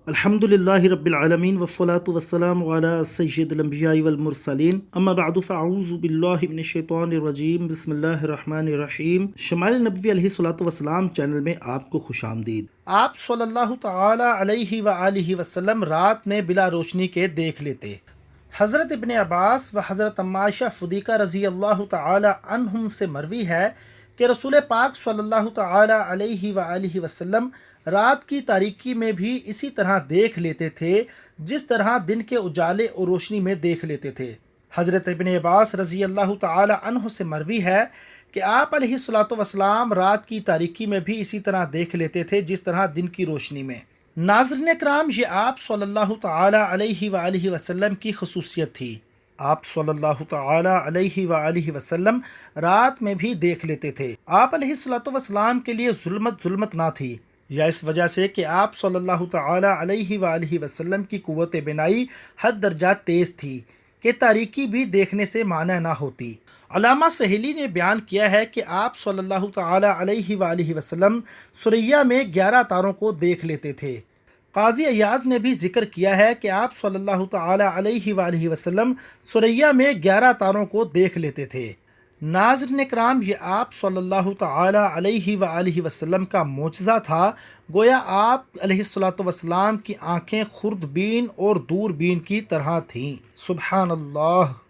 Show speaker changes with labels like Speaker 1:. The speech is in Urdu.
Speaker 1: الحمدللہ رب العالمین والصلاة والسلام علی سید الانبیاء والمرسلین اما بعد فاعوذ باللہ من الشیطان الرجیم بسم اللہ الرحمن الرحیم۔ شمائل نبوی علیہ الصلاۃ والسلام چینل میں آپ کو خوش آمدید۔ آپ صلی اللہ تعالی علیہ وآلہ وسلم رات میں بلا روشنی کے دیکھ لیتے۔ حضرت ابن عباس و حضرت عائشہ صدیقہ رضی اللہ تعالی عنہم سے مروی ہے کہ رسول پاک صلی اللہ تعالی علیہ وآلہ وسلم رات کی تاریکی میں بھی اسی طرح دیکھ لیتے تھے جس طرح دن کے اجالے اور روشنی میں دیکھ لیتے تھے۔ حضرت ابن عباس رضی اللہ تعالی عنہ سے مروی ہے کہ آپ علیہ الصلاۃ والسلام رات کی تاریکی میں بھی اسی طرح دیکھ لیتے تھے جس طرح دن کی روشنی میں۔ ناظرین اکرام، یہ آپ صلی اللہ تعالی علیہ وآلہ وسلم کی خصوصیت تھی۔ آپ صلی اللہ تعالی علیہ وآلہ وسلم رات میں بھی دیکھ لیتے تھے۔ آپ علیہ الصلاۃ والسلام کے لیے ظلمت نہ تھی، یا اس وجہ سے کہ آپ صلی اللہ تعالی علیہ وآلہ وسلم کی قوت بینائی حد درجہ تیز تھی کہ تاریکی بھی دیکھنے سے مانع نہ ہوتی۔ علامہ سہیلی نے بیان کیا ہے کہ آپ صلی اللہ تعالی علیہ وآلہ وسلم ثریا میں 11 تاروں کو دیکھ لیتے تھے۔ قاضی ایاز نے بھی ذکر کیا ہے کہ آپ صلی اللہ تعالی علیہ وآلہ وسلم ثریا میں 11 تاروں کو دیکھ لیتے تھے۔ ناظرین اکرام، یہ آپ صلی اللہ تعالی علیہ وآلہ وسلم کا معجزہ تھا۔ گویا آپ علیہ الصلاۃ والسلام کی آنکھیں خرد بین اور دور بین کی طرح تھیں۔ سبحان اللہ۔